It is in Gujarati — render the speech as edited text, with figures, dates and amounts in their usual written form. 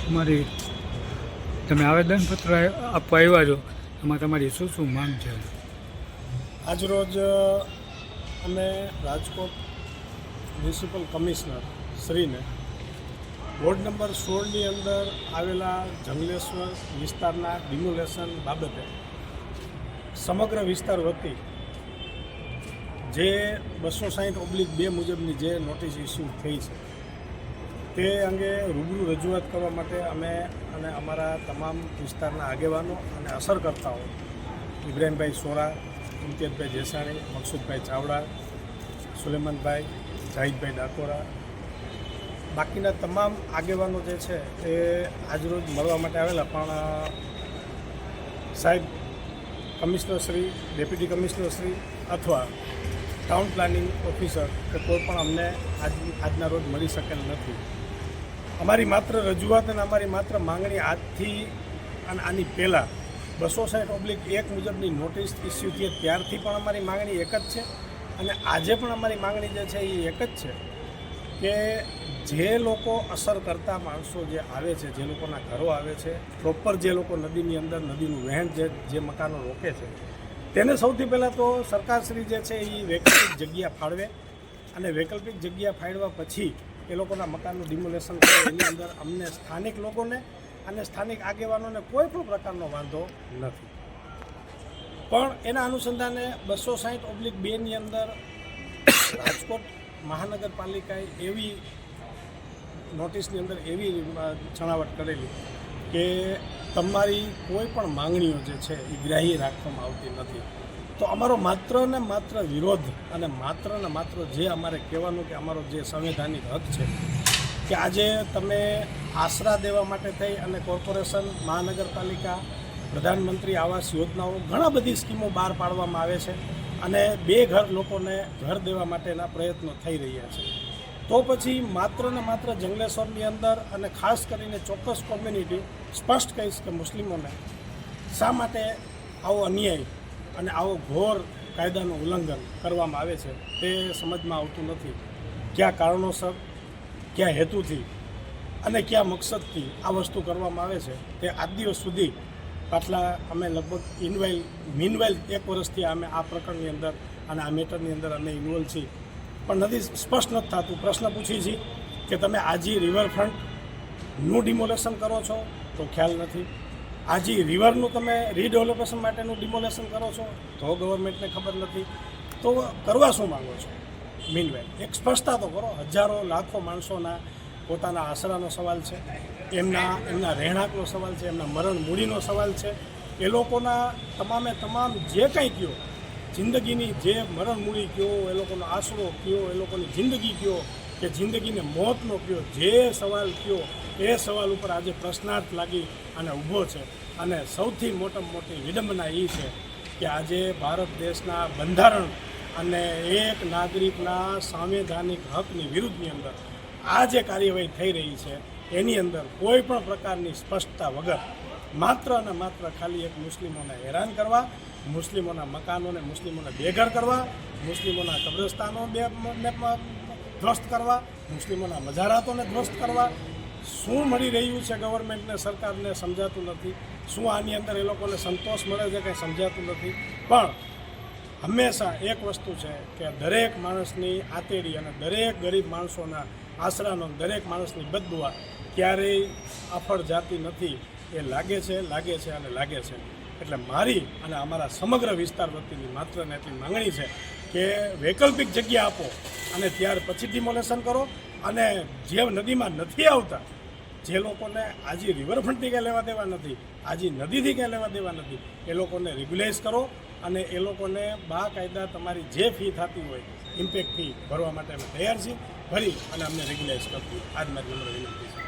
તમારી તમે આવેદનપત્ર આપવા આવ્યા છો, એમાં તમારી શું શું માંગ છે? આજરોજ અમે રાજકોટ મ્યુનિસિપલ કમિશનર શ્રીને વોર્ડ નંબર 16ની અંદર આવેલા જંગલેશ્વર વિસ્તારના ડિમોલેશન બાબતે સમગ્ર વિસ્તાર વતી જે 260/2 મુજબની જે નોટિસ ઇસ્યુ થઈ છે તે અંગે રૂબરૂ રજૂઆત કરવા માટે અમે અને અમારા તમામ વિસ્તારના આગેવાનો અને અસરકર્તાઓ ઇબ્રાહીમભાઈ સોરા, ઇમ્તિયાઝભાઈ જેસાણી, મકસૂદભાઈ ચાવડા, સુલેમાનભાઈ, જાહિદભાઈ ડાકોરા, બાકીના તમામ આગેવાનો જે છે એ આજરોજ મળવા માટે આવેલા, પણ સાહેબ કમિશનરશ્રી, ડેપ્યુટી કમિશનરશ્રી અથવા ટાઉન પ્લાનિંગ ઓફિસર કે કોઈ પણ અમને આજના રોજ મળી શકેલ નથી. અમારી માત્ર રજૂઆત અને અમારી માત્ર માંગણી આજથી અને આની પહેલાં 260/1 મુજબની નોટિસ ઇસ્યુ થઈ ત્યારથી પણ અમારી માંગણી એક જ છે અને આજે પણ અમારી માંગણી જે છે એ એક જ છે કે જે લોકો અસર કરતા માણસો જે આવે છે, જે લોકોના ઘરો આવે છે, પ્રોપર જે લોકો નદીની અંદર નદીનું વહેણ જે મકાનો રોકે છે, તેને સૌથી પહેલાં તો સરકારશ્રી જે છે એ વૈકલ્પિક જગ્યા ફાળવે અને વૈકલ્પિક જગ્યા ફાળવ્યા પછી એ લોકોના મકાનનું ડિમોલેશન કરે. એની અંદર અમને સ્થાનિક લોકોને અને સ્થાનિક આગેવાનોને કોઈ પણ પ્રકારનો વાંધો નથી, પણ એના અનુસંધાને 260/2ની અંદર રાજકોટ મહાનગરપાલિકાએ એવી નોટિસની અંદર એવી છણાવટ કરેલી કે તમારી કોઈ પણ માંગણીઓ જે છે એ ગ્રાહ્ય રાખવામાં આવતી નથી. તો અમારો માત્ર ને માત્ર વિરોધ અને માત્ર જે અમારે કહેવાનું કે અમારો જે સંવૈધાનિક હક છે કે આજે તમે આશરા દેવા માટે થઈ અને કોર્પોરેશન, મહાનગરપાલિકા, પ્રધાનમંત્રી આવાસ યોજનાઓ ઘણા બધી સ્કીમો બહાર પાડવામાં આવે છે અને 2 ઘર લોકોને ઘર દેવા માટેના પ્રયત્નો થઈ રહ્યા છે. તો પછી માત્ર ને માત્ર જંગલેશ્વરની અંદર અને ખાસ કરીને ચોક્કસ કોમ્યુનિટી, સ્પષ્ટ કહીશ કે મુસ્લિમોને શા માટે આવો અન્યાય અને આવો ઘોર કાયદાનું ઉલ્લંઘન કરવામાં આવે છે તે સમજમાં આવતું નથી. કયા કારણોસર, કયા હેતુથી અને કયા મકસદથી આ વસ્તુ કરવામાં આવે છે તે આજ દિવસ સુધી પાછલા અમે લગભગ મીનવાઇલ 1 વર્ષથી અમે આ પ્રકરણની અંદર અને આ મેટરની અંદર અમે ઇન્વોલ્વ છીએ, પણ નથી સ્પષ્ટ નથી થતું. પ્રશ્ન પૂછી છીએ કે તમે આજી રિવરફ્રન્ટનું ડિમોલેશન કરો છો તો ખ્યાલ નથી, આજી રિવરનું તમે રીડેવલપેશન માટેનું ડિમોલેશન કરો છો તો ગવર્મેન્ટને ખબર નથી. તો કરવા શું માંગો છો? મીનવાઇલ એક સ્પષ્ટતા તો કરો. હજારો લાખો માણસોના પોતાના આશરાનો સવાલ છે, એમના રહેણાંકનો સવાલ છે, એમના મરણ મૂડીનો સવાલ છે. એ લોકોના તમામ જે કંઈ કહો, જિંદગીની જે મરણ મૂડી કહો, એ લોકોનો આશરો કહો, એ લોકોની જિંદગી કહો કે જિંદગીને મોતનો કહો, જે સવાલ કહો એ સવાલ ઉપર આજે પ્રશ્નાર્થ લાગી અને ઊભો છે. અને સૌથી મોટી વિડંબના એ છે કે આજે ભારત દેશના બંધારણ અને એક નાગરિકના સંવૈધાનિક હકની વિરુદ્ધની અંદર આ જે કાર્યવાહી થઈ રહી છે એની અંદર કોઈ પણ પ્રકારની સ્પષ્ટતા વગર માત્ર અને માત્ર ખાલી એક મુસ્લિમોને હેરાન કરવા, મુસ્લિમોના મકાનોને મુસ્લિમોને બેઘર કરવા, મુસ્લિમોના કબ્રસ્તાનો ધ્વસ્ત કરવા, મુસ્લિમોના મજારાતોને ધ્વસ્ત કરવા. શું મળી રહ્યું છે ગવર્મેન્ટને, સરકારને સમજાતું નથી. શું આની અંદર એ લોકોને સંતોષ મળે છે કંઈ સમજાતું નથી. પણ હંમેશા એક વસ્તુ છે કે દરેક માણસની આતેડી અને દરેક ગરીબ માણસોના આશરાનો, દરેક માણસની બદદુઆ ક્યારેય અફળ જાતી નથી. એ લાગે છે. એટલે મારી અને અમારા સમગ્ર વિસ્તાર વતીની માત્ર ને એટલી માંગણી છે કે વૈકલ્પિક જગ્યા આપો અને ત્યાર પછી ડિમોલેશન કરો. અને જે નદીમાં નથી આવતા, જે લોકોને આજી રિવરફ્રન્ટથી કંઈ લેવા દેવા નથી, આજી નદીથી કંઈ લેવા દેવા નથી, એ લોકોને રેગ્યુલાઇઝ કરો અને એ લોકોને બાકાયદા તમારી જે ફી થતી હોય, ઇમ્પેક્ટ ફી ભરવા માટે અમે તૈયાર છીએ. ભરી અને અમને રેગ્યુલાઇઝ કરતી આજ મારી નમ્ર વિનંતી છે.